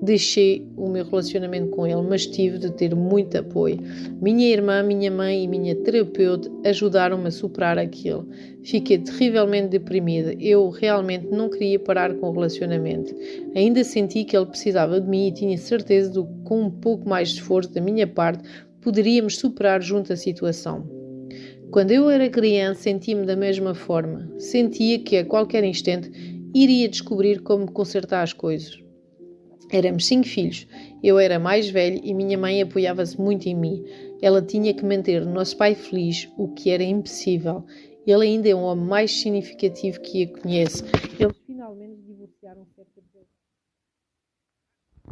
deixei o meu relacionamento com ele, mas tive de ter muito apoio. Minha irmã, minha mãe e minha terapeuta ajudaram-me a superar aquilo. Fiquei terrivelmente deprimida. Eu realmente não queria parar com o relacionamento. Ainda senti que ele precisava de mim e tinha certeza de que com um pouco mais de esforço da minha parte poderíamos superar junto a situação. Quando eu era criança sentia-me da mesma forma. Sentia que a qualquer instante iria descobrir como consertar as coisas. Éramos 5 filhos. Eu era mais velho e minha mãe apoiava-se muito em mim. Ela tinha que manter o nosso pai feliz, o que era impossível. Ele ainda é um homem mais significativo que eu conheço. Eles finalmente divorciaram cerca de 10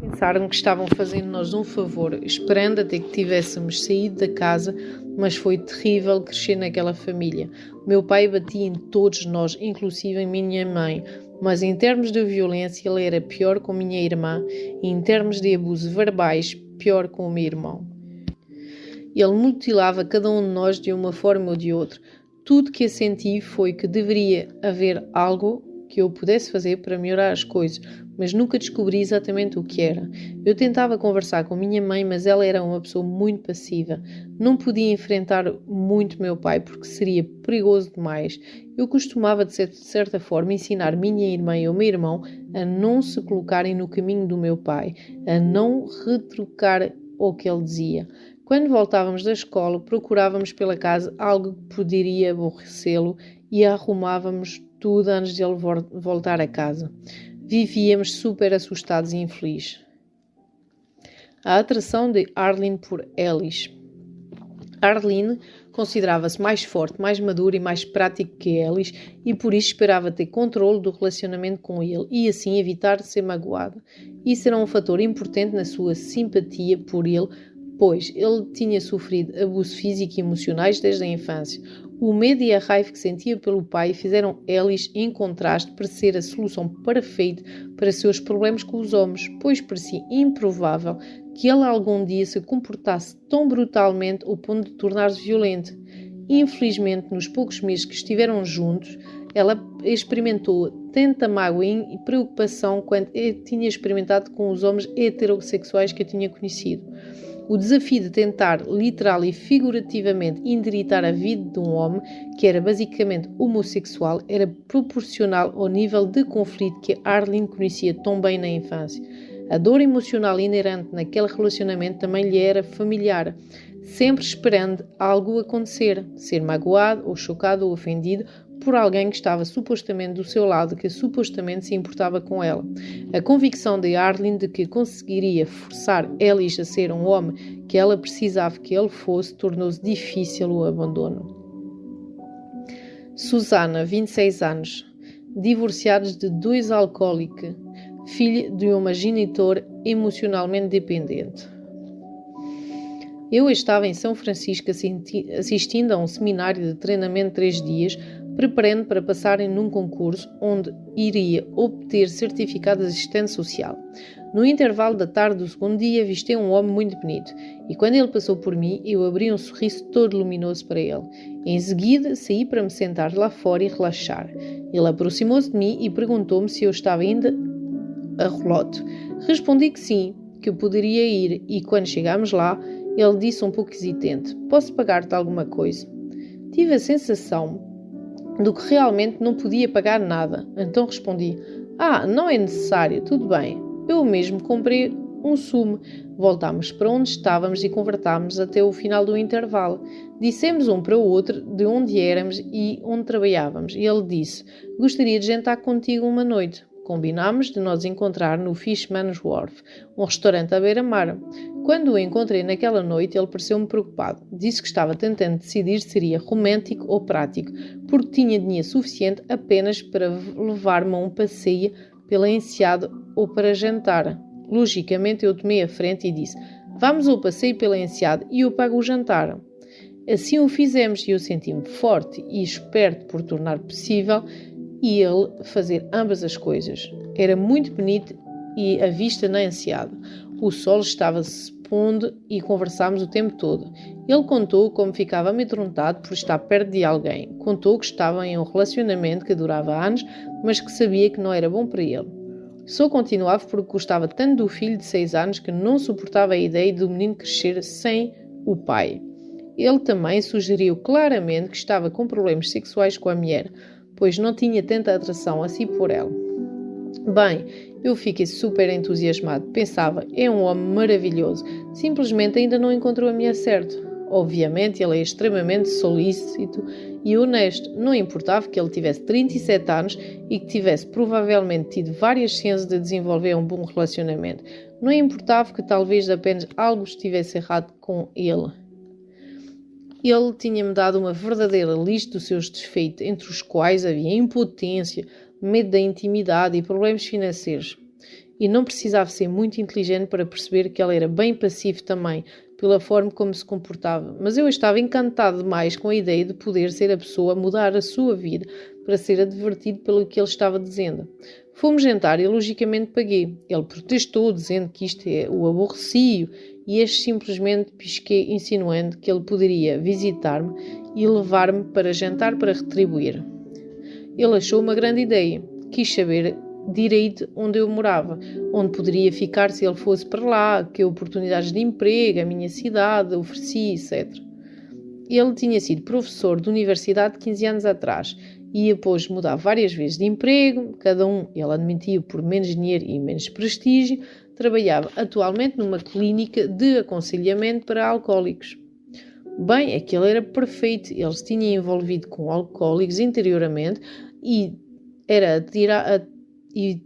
anos. Pensaram que estavam fazendo-nos um favor, esperando até que tivéssemos saído da casa, mas foi terrível crescer naquela família. Meu pai batia em todos nós, inclusive em minha mãe. Mas em termos de violência ele era pior com minha irmã e em termos de abusos verbais, pior com o meu irmão. Ele mutilava cada um de nós de uma forma ou de outra. Tudo que eu senti foi que deveria haver algo que eu pudesse fazer para melhorar as coisas, mas nunca descobri exatamente o que era. Eu tentava conversar com minha mãe, mas ela era uma pessoa muito passiva. Não podia enfrentar muito meu pai, porque seria perigoso demais. Eu costumava, de certa forma, ensinar minha irmã e o meu irmão a não se colocarem no caminho do meu pai, a não retrucar o que ele dizia. Quando voltávamos da escola, procurávamos pela casa algo que poderia aborrecê-lo e arrumávamos tudo antes de ele voltar a casa. Vivíamos super assustados e infelizes. A atração de Arlene por Ellis. Arlene considerava-se mais forte, mais madura e mais prática que Ellis e por isso esperava ter controle do relacionamento com ele e assim evitar ser magoada. Isso era um fator importante na sua simpatia por ele, pois ele tinha sofrido abusos físicos e emocionais desde a infância. O medo e a raiva que sentia pelo pai fizeram Ellis, em contraste, parecer a solução perfeita para seus problemas com os homens, pois parecia improvável que ele algum dia se comportasse tão brutalmente ao ponto de tornar-se violento. Infelizmente, nos poucos meses que estiveram juntos, ela experimentou tanta mágoa e preocupação quanto tinha experimentado com os homens heterossexuais que eu tinha conhecido. O desafio de tentar, literal e figurativamente, endireitar a vida de um homem, que era basicamente homossexual, era proporcional ao nível de conflito que Arlene conhecia tão bem na infância. A dor emocional inerente naquele relacionamento também lhe era familiar, sempre esperando algo acontecer, ser magoado ou chocado ou ofendido por alguém que estava supostamente do seu lado, que supostamente se importava com ela. A convicção de Arlene de que conseguiria forçar Ellis a ser um homem que ela precisava que ele fosse, tornou-se difícil o abandono. Susana, 26 anos, divorciados de 2 alcoólicos, filha de uma genitora emocionalmente dependente. Eu estava em São Francisco assistindo a um seminário de treinamento de 3 dias, preparando para passarem num concurso onde iria obter certificado de assistente social. No intervalo da tarde do segundo dia, avistei um homem muito bonito, e quando ele passou por mim, eu abri um sorriso todo luminoso para ele. Em seguida, saí para me sentar lá fora e relaxar. Ele aproximou-se de mim e perguntou-me se eu estava ainda a rolote. Respondi que sim, que eu poderia ir, e quando chegámos lá, ele disse um pouco hesitante: "Posso pagar-te alguma coisa?" Tive a sensação do que realmente não podia pagar nada. Então respondi: não é necessário, tudo bem. Eu mesmo comprei um sumo. Voltámos para onde estávamos e conversámos até o final do intervalo. Dissemos um para o outro de onde éramos e onde trabalhávamos. E ele disse: "Gostaria de jantar contigo uma noite." Combinámos de nos encontrar no Fishman's Wharf, um restaurante à beira-mar. Quando o encontrei naquela noite, ele pareceu-me preocupado. Disse que estava tentando decidir se seria romântico ou prático, porque tinha dinheiro suficiente apenas para levar-me a um passeio pela Enseada ou para jantar. Logicamente, eu tomei a frente e disse: "Vamos ao passeio pela Enseada e eu pago o jantar." Assim o fizemos e eu senti-me forte e esperto por tornar possível e ele fazer ambas as coisas. Era muito bonito e a vista na Enseada. O sol estava se pondo e conversámos o tempo todo. Ele contou como ficava amedrontado por estar perto de alguém. Contou que estava em um relacionamento que durava anos, mas que sabia que não era bom para ele. Só continuava porque gostava tanto do filho de 6 anos que não suportava a ideia do menino crescer sem o pai. Ele também sugeriu claramente que estava com problemas sexuais com a mulher, pois não tinha tanta atração assim por ela. Bem, eu fiquei super entusiasmado. Pensava, é um homem maravilhoso. Simplesmente ainda não encontrou a mulher certa. Obviamente, ele é extremamente solícito e honesto. Não importava que ele tivesse 37 anos e que tivesse provavelmente tido várias chances de desenvolver um bom relacionamento. Não importava que talvez apenas algo estivesse errado com ele. Ele tinha-me dado uma verdadeira lista dos seus defeitos, entre os quais havia impotência, medo da intimidade e problemas financeiros. E não precisava ser muito inteligente para perceber que ele era bem passivo também, pela forma como se comportava. Mas eu estava encantado demais com a ideia de poder ser a pessoa a mudar a sua vida para ser advertido pelo que ele estava dizendo. Fomos jantar e logicamente paguei. Ele protestou, dizendo que isto o aborrecia, e este simplesmente pisquei, insinuando que ele poderia visitar-me e levar-me para jantar para retribuir. Ele achou uma grande ideia. Quis saber direito onde eu morava, onde poderia ficar se ele fosse para lá, que oportunidades de emprego a minha cidade oferecia, etc. Ele tinha sido professor de universidade 15 anos atrás e após mudar várias vezes de emprego, cada um ele admitia por menos dinheiro e menos prestígio, trabalhava atualmente numa clínica de aconselhamento para alcoólicos. Bem, aquele era perfeito. Ele se tinha envolvido com alcoólicos interiormente e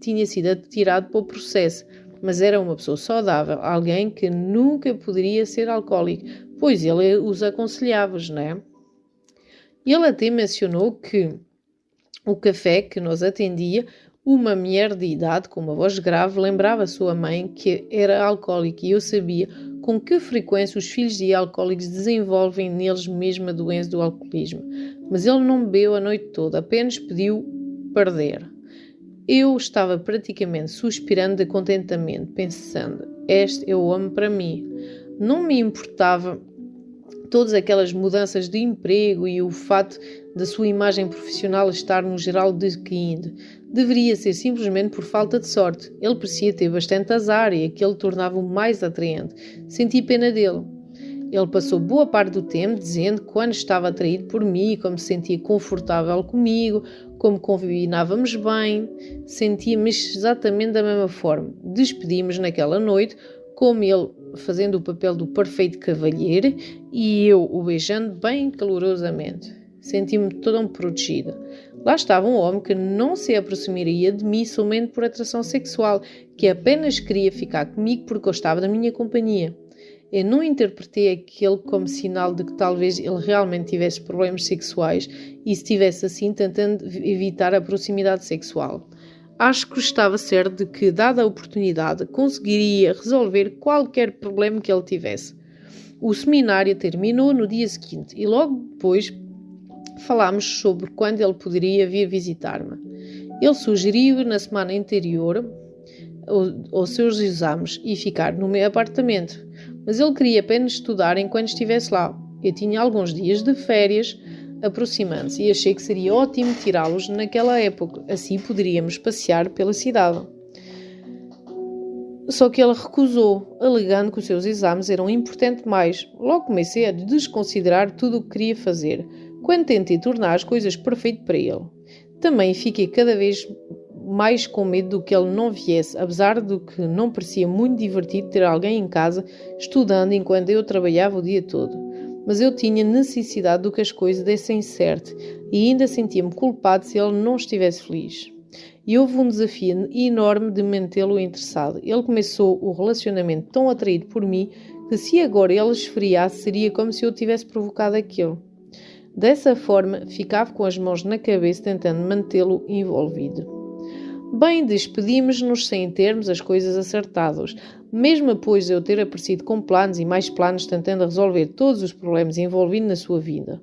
tinha sido atirado para o processo, mas era uma pessoa saudável, alguém que nunca poderia ser alcoólico, pois ele os aconselhava, não é? Ele até mencionou que o café que nos atendia, uma mulher de idade com uma voz grave, lembrava a sua mãe que era alcoólica e eu sabia com que frequência os filhos de alcoólicos desenvolvem neles mesmo a doença do alcoolismo. Mas ele não bebeu a noite toda, apenas pediu perder. Eu estava praticamente suspirando de contentamento, pensando, este é o homem para mim. Não me importava todas aquelas mudanças de emprego e o fato da sua imagem profissional estar no geral decaindo. Deveria ser simplesmente por falta de sorte. Ele parecia ter bastante azar e aquilo tornava-o mais atraente. Senti pena dele. Ele passou boa parte do tempo dizendo quando estava atraído por mim, como se sentia confortável comigo, como combinávamos bem. Sentia-me exatamente da mesma forma. Despedimos naquela noite, como ele fazendo o papel do perfeito cavalheiro e eu o beijando bem calorosamente. Senti-me toda protegida. Lá estava um homem que não se aproximaria de mim somente por atração sexual, que apenas queria ficar comigo porque gostava da minha companhia. Eu não interpretei aquele como sinal de que talvez ele realmente tivesse problemas sexuais e estivesse assim tentando evitar a proximidade sexual. Acho que estava certo de que, dada a oportunidade, conseguiria resolver qualquer problema que ele tivesse. O seminário terminou no dia seguinte e logo depois falámos sobre quando ele poderia vir visitar-me. Ele sugeriu na semana anterior os seus exames e ficar no meu apartamento, mas ele queria apenas estudar enquanto estivesse lá. Eu tinha alguns dias de férias aproximando-se e achei que seria ótimo tirá-los naquela época, assim poderíamos passear pela cidade. Só que ele recusou, alegando que os seus exames eram importantes demais. Logo comecei a desconsiderar tudo o que queria fazer, quando tentei tornar as coisas perfeitas para ele. Também fiquei cada vez mais com medo do que ele não viesse, apesar de que não parecia muito divertido ter alguém em casa estudando enquanto eu trabalhava o dia todo. Mas eu tinha necessidade de que as coisas dessem certo e ainda sentia-me culpado se ele não estivesse feliz. E houve um desafio enorme de mantê-lo interessado. Ele começou o relacionamento tão atraído por mim que se agora ele esfriasse seria como se eu tivesse provocado aquilo. Dessa forma, ficava com as mãos na cabeça tentando mantê-lo envolvido. Bem, despedimos-nos sem termos as coisas acertadas. Mesmo após eu ter aparecido com planos e mais planos tentando resolver todos os problemas envolvidos na sua vida.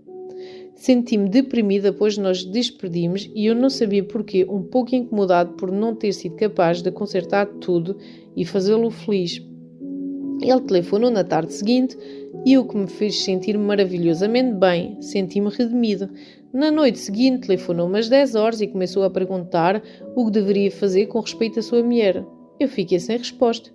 Senti-me deprimida pois nós despedimos e eu não sabia porquê, um pouco incomodado por não ter sido capaz de consertar tudo e fazê-lo feliz. Ele telefonou na tarde seguinte e o que me fez sentir maravilhosamente bem, senti-me redimido. Na noite seguinte telefonou umas 10 horas e começou a perguntar o que deveria fazer com respeito à sua mulher. Eu fiquei sem resposta.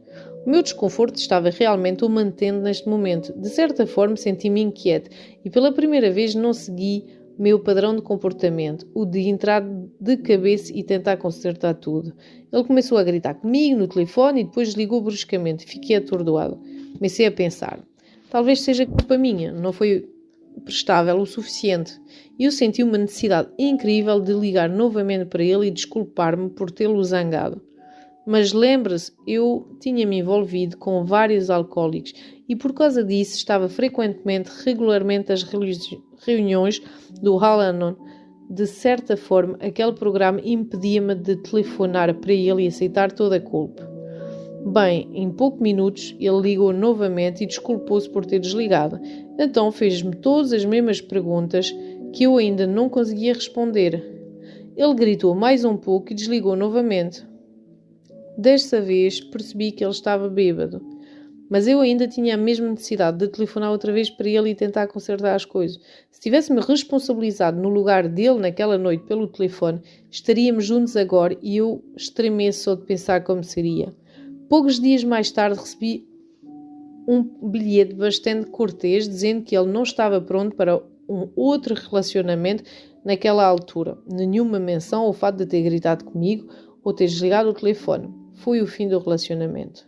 O meu desconforto estava realmente o mantendo neste momento. De certa forma senti-me inquieto e pela primeira vez não segui meu padrão de comportamento, o de entrar de cabeça e tentar consertar tudo. Ele começou a gritar comigo no telefone e depois desligou bruscamente. Fiquei atordoado. Comecei a pensar. Talvez seja culpa minha, não foi prestável o suficiente. E eu senti uma necessidade incrível de ligar novamente para ele e desculpar-me por tê-lo zangado. Mas lembre-se, eu tinha-me envolvido com vários alcoólicos e por causa disso estava regularmente às reuniões do Al-Anon. De certa forma, aquele programa impedia-me de telefonar para ele e aceitar toda a culpa. Bem, em poucos minutos ele ligou novamente e desculpou-se por ter desligado. Então fez-me todas as mesmas perguntas que eu ainda não conseguia responder. Ele gritou mais um pouco e desligou novamente. Desta vez percebi que ele estava bêbado, mas eu ainda tinha a mesma necessidade de telefonar outra vez para ele e tentar consertar as coisas. Se tivesse-me responsabilizado no lugar dele naquela noite pelo telefone, estaríamos juntos agora e eu estremeço só de pensar como seria. Poucos dias mais tarde recebi um bilhete bastante cortês dizendo que ele não estava pronto para um outro relacionamento naquela altura. Nenhuma menção ao fato de ter gritado comigo ou ter desligado o telefone. Foi o fim do relacionamento.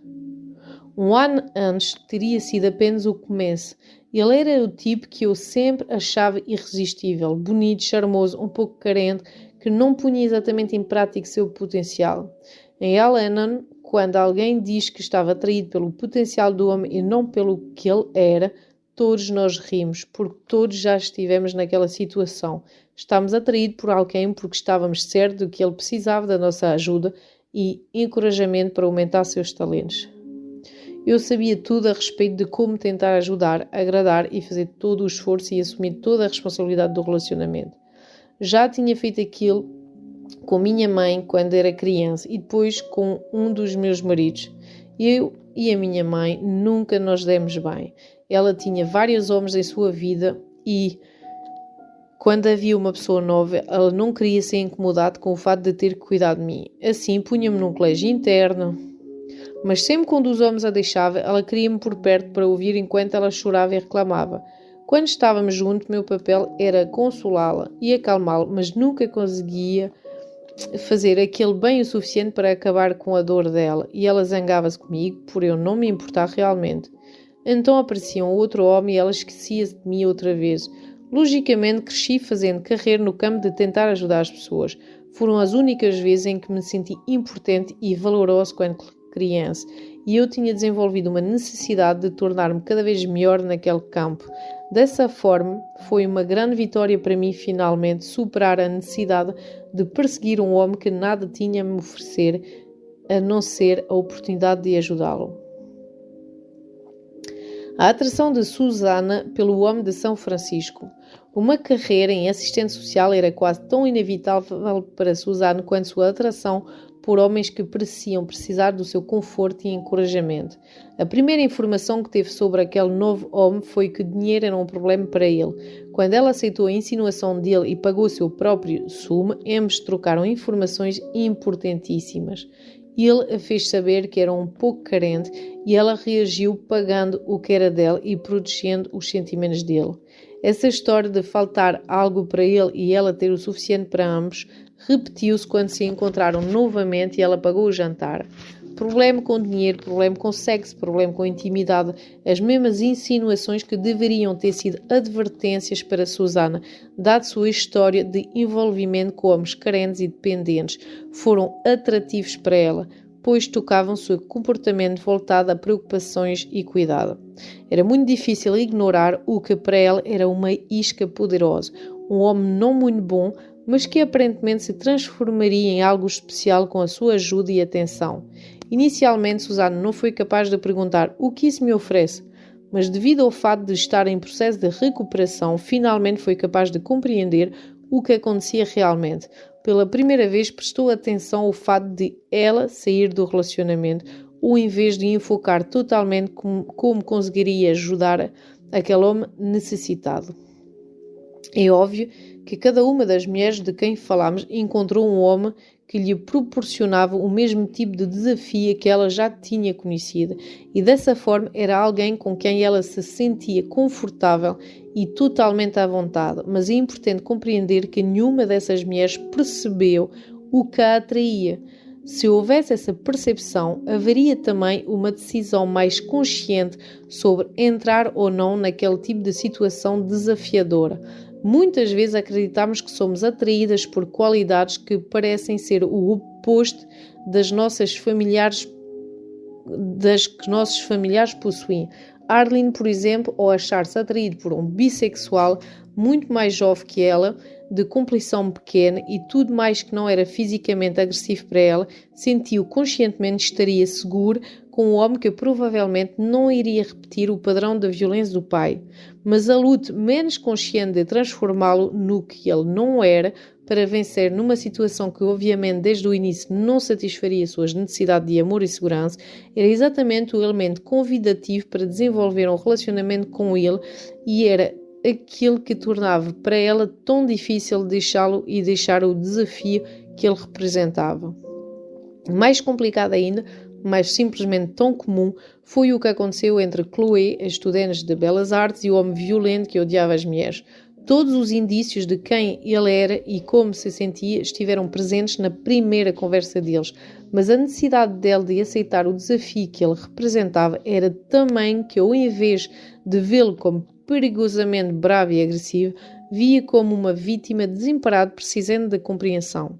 Um ano antes teria sido apenas o começo. Ele era o tipo que eu sempre achava irresistível, bonito, charmoso, um pouco carente, que não punha exatamente em prática seu potencial. Em Al-Anon, quando alguém diz que estava atraído pelo potencial do homem e não pelo que ele era, todos nós rimos, porque todos já estivemos naquela situação. Estávamos atraídos por alguém porque estávamos certos de que ele precisava da nossa ajuda e encorajamento para aumentar seus talentos. Eu sabia tudo a respeito de como tentar ajudar, agradar e fazer todo o esforço e assumir toda a responsabilidade do relacionamento. Já tinha feito aquilo com minha mãe quando era criança e depois com um dos meus maridos. Eu e a minha mãe nunca nos demos bem. Ela tinha vários homens em sua vida e quando havia uma pessoa nova, ela não queria ser incomodada com o fato de ter que cuidar de mim. Assim, punha-me num colégio interno. Mas sempre quando os homens a deixava, ela queria-me por perto para ouvir enquanto ela chorava e reclamava. Quando estávamos juntos, meu papel era consolá-la e acalmá-la, mas nunca conseguia fazer aquele bem o suficiente para acabar com a dor dela. E ela zangava-se comigo por eu não me importar realmente. Então aparecia um outro homem e ela esquecia-se de mim outra vez. Logicamente, cresci fazendo carreira no campo de tentar ajudar as pessoas. Foram as únicas vezes em que me senti importante e valoroso quando criança, e eu tinha desenvolvido uma necessidade de tornar-me cada vez melhor naquele campo. Dessa forma, foi uma grande vitória para mim finalmente superar a necessidade de perseguir um homem que nada tinha a me oferecer, a não ser a oportunidade de ajudá-lo. A atração de Susana pelo homem de São Francisco. Uma carreira em assistente social era quase tão inevitável para Susana quanto sua atração por homens que pareciam precisar do seu conforto e encorajamento. A primeira informação que teve sobre aquele novo homem foi que o dinheiro era um problema para ele. Quando ela aceitou a insinuação dele e pagou o seu próprio sumo, ambos trocaram informações importantíssimas. Ele a fez saber que era um pouco carente e ela reagiu pagando o que era dele e protegendo os sentimentos dele. Essa história de faltar algo para ele e ela ter o suficiente para ambos repetiu-se quando se encontraram novamente e ela pagou o jantar. Problema com dinheiro, problema com sexo, problema com intimidade, as mesmas insinuações que deveriam ter sido advertências para Susana, dada sua história de envolvimento com homens carentes e dependentes, foram atrativos para ela, pois tocavam seu comportamento voltado a preocupações e cuidado. Era muito difícil ignorar o que para ela era uma isca poderosa, um homem não muito bom, mas que aparentemente se transformaria em algo especial com a sua ajuda e atenção. Inicialmente, Susana não foi capaz de perguntar o que isso me oferece, mas devido ao fato de estar em processo de recuperação, finalmente foi capaz de compreender o que acontecia realmente. Pela primeira vez prestou atenção ao fato de ela sair do relacionamento, ou em vez de enfocar totalmente como conseguiria ajudar aquele homem necessitado. É óbvio que cada uma das mulheres de quem falamos encontrou um homem que lhe proporcionava o mesmo tipo de desafio que ela já tinha conhecido, e dessa forma era alguém com quem ela se sentia confortável e totalmente à vontade, mas é importante compreender que nenhuma dessas mulheres percebeu o que a atraía. Se houvesse essa percepção, haveria também uma decisão mais consciente sobre entrar ou não naquele tipo de situação desafiadora. Muitas vezes acreditamos que somos atraídas por qualidades que parecem ser o oposto das que nossos familiares possuem. Arlene, por exemplo, ao achar-se atraído por um bissexual muito mais jovem que ela, de complexão pequena e tudo mais que não era fisicamente agressivo para ela, sentiu conscientemente que estaria seguro com um homem que provavelmente não iria repetir o padrão da violência do pai, mas a luta menos consciente de transformá-lo no que ele não era para vencer numa situação que obviamente desde o início não satisfaria suas necessidades de amor e segurança, era exatamente o elemento convidativo para desenvolver um relacionamento com ele e era aquilo que tornava para ela tão difícil deixá-lo e deixar o desafio que ele representava. Mais complicado ainda, mas simplesmente tão comum, foi o que aconteceu entre Chloe, a estudante de Belas Artes, e o homem violento que odiava as mulheres. Todos os indícios de quem ele era e como se sentia estiveram presentes na primeira conversa deles, mas a necessidade dele de aceitar o desafio que ele representava era tamanho que, ao invés de vê-lo como perigosamente bravo e agressivo, via como uma vítima desemparada precisando de compreensão.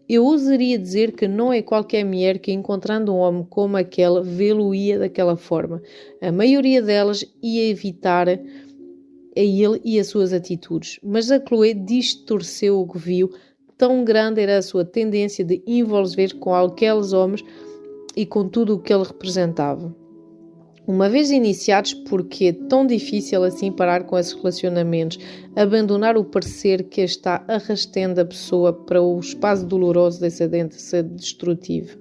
Eu ousaria dizer que não é qualquer mulher que, encontrando um homem como aquele, vê-lo-ia daquela forma. A maioria delas ia evitar a ele e as suas atitudes. Mas a Chloe distorceu o que viu, tão grande era a sua tendência de envolver com aqueles homens e com tudo o que ele representava. Uma vez iniciados, porque é tão difícil assim parar com esses relacionamentos, abandonar o parecer que está arrastando a pessoa para o espaço doloroso desse tendência destrutivo.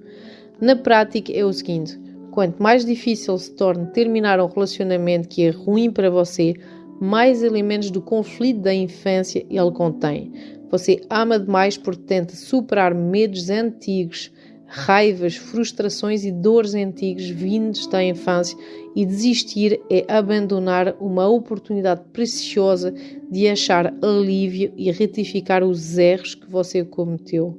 Na prática é o seguinte, quanto mais difícil se torna terminar um relacionamento que é ruim para você, mais elementos do conflito da infância ele contém. Você ama demais porque tenta superar medos antigos, raivas, frustrações e dores antigos vindos da infância, e desistir é abandonar uma oportunidade preciosa de achar alívio e retificar os erros que você cometeu.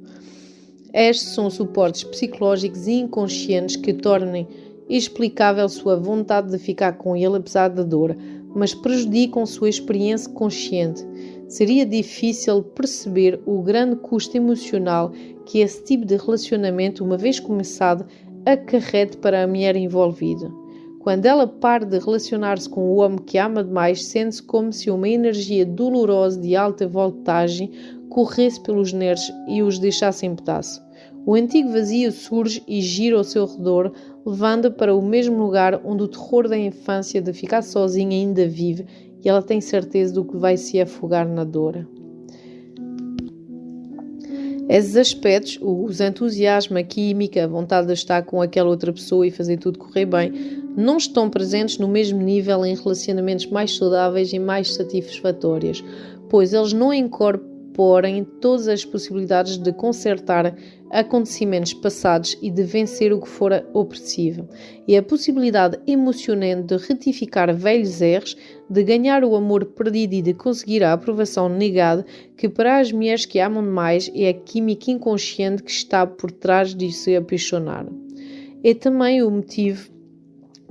Estes são suportes psicológicos inconscientes que tornem explicável sua vontade de ficar com ele apesar da dor, mas prejudicam sua experiência consciente. Seria difícil perceber o grande custo emocional que esse tipo de relacionamento, uma vez começado, acarrete para a mulher envolvida. Quando ela para de relacionar-se com o homem que ama demais, sente-se como se uma energia dolorosa de alta voltagem corresse pelos nervos e os deixasse em pedaço. O antigo vazio surge e gira ao seu redor, levando-a para o mesmo lugar onde o terror da infância de ficar sozinha ainda vive, e ela tem certeza do que vai se afogar na dor. Esses aspectos, os entusiasmo, a química, a vontade de estar com aquela outra pessoa e fazer tudo correr bem, não estão presentes no mesmo nível em relacionamentos mais saudáveis e mais satisfatórios, pois eles não incorporam todas as possibilidades de consertar acontecimentos passados e de vencer o que fora opressivo, e a possibilidade emocionante de retificar velhos erros, de ganhar o amor perdido e de conseguir a aprovação negada, que para as mulheres que amam demais é a química inconsciente que está por trás de se apaixonar. É também o motivo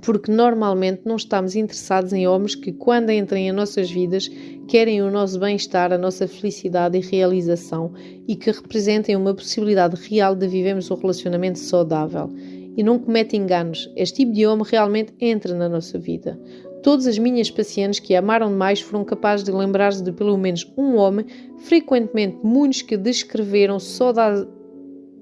porque normalmente não estamos interessados em homens que, quando entram em nossas vidas, querem o nosso bem-estar, a nossa felicidade e realização, e que representem uma possibilidade real de vivermos um relacionamento saudável. E não comete enganos, este tipo de homem realmente entra na nossa vida. Todas as minhas pacientes que amaram demais foram capazes de lembrar-se de pelo menos um homem, frequentemente muitos que descreveram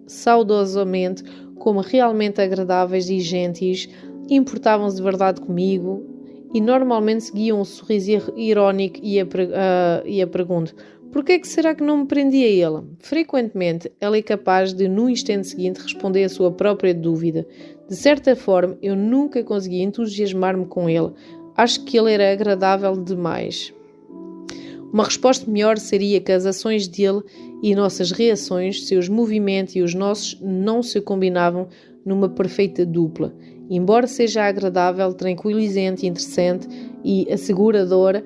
saudosamente como realmente agradáveis e gentis, importavam-se de verdade comigo e normalmente seguiam um sorriso irónico e a pergunta: por que será que não me prendia ele? Frequentemente, ela é capaz de, no instante seguinte, responder a sua própria dúvida. De certa forma, eu nunca consegui entusiasmar-me com ele. Acho que ele era agradável demais. Uma resposta melhor seria que as ações dele e nossas reações, seus movimentos e os nossos, não se combinavam numa perfeita dupla. Embora seja agradável, tranquilizante, interessante e asseguradora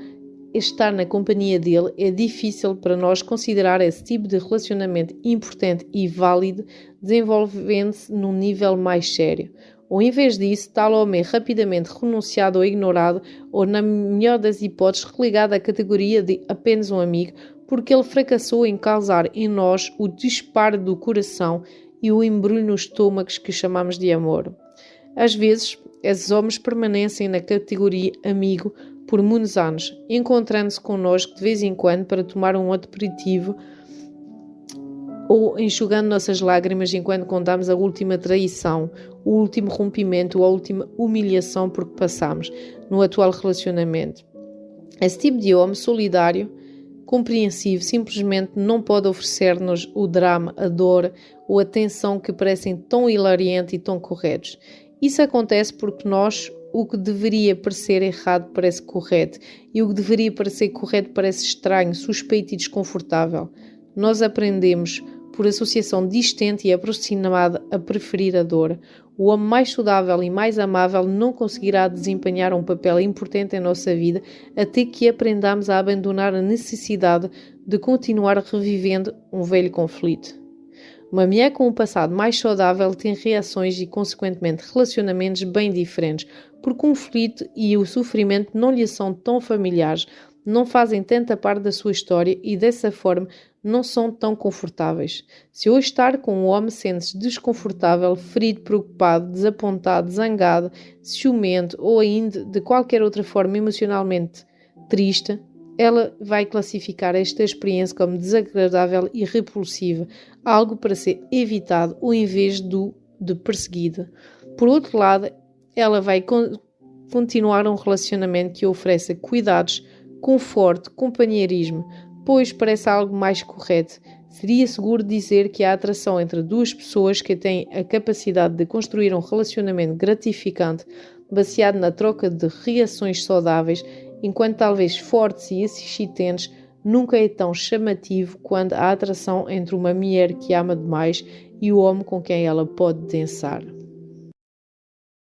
estar na companhia dele, é difícil para nós considerar esse tipo de relacionamento importante e válido, desenvolvendo-se num nível mais sério. Ou, em vez disso, tal homem é rapidamente renunciado ou ignorado, ou, na melhor das hipóteses, relegado à categoria de apenas um amigo, porque ele fracassou em causar em nós o disparo do coração e o embrulho nos estômagos que chamamos de amor. Às vezes, esses homens permanecem na categoria amigo por muitos anos, encontrando-se connosco de vez em quando para tomar um aperitivo ou enxugando nossas lágrimas enquanto contamos a última traição, o último rompimento ou a última humilhação por que passamos no atual relacionamento. Esse tipo de homem solidário, compreensivo, simplesmente não pode oferecer-nos o drama, a dor ou a tensão que parecem tão hilariantes e tão corretos. Isso acontece porque o que deveria parecer errado parece correto, e o que deveria parecer correto parece estranho, suspeito e desconfortável. Nós aprendemos, por associação distante e aproximada, a preferir a dor. O homem mais saudável e mais amável não conseguirá desempenhar um papel importante em nossa vida até que aprendamos a abandonar a necessidade de continuar revivendo um velho conflito. Uma mulher com um passado mais saudável tem reações e, consequentemente, relacionamentos bem diferentes, porque o conflito e o sofrimento não lhe são tão familiares, não fazem tanta parte da sua história e, dessa forma, não são tão confortáveis. Se hoje estar com um homem sente-se desconfortável, ferido, preocupado, desapontado, zangado, ciumento ou ainda de qualquer outra forma emocionalmente triste, ela vai classificar esta experiência como desagradável e repulsiva, algo para ser evitado ou em vez de perseguida. Por outro lado, ela vai continuar um relacionamento que ofereça cuidados, conforto, companheirismo, pois parece algo mais correto. Seria seguro dizer que a atração entre duas pessoas que têm a capacidade de construir um relacionamento gratificante, baseado na troca de reações saudáveis, enquanto talvez fortes e excitantes, nunca é tão chamativo quanto a atração entre uma mulher que ama demais e o homem com quem ela pode dançar.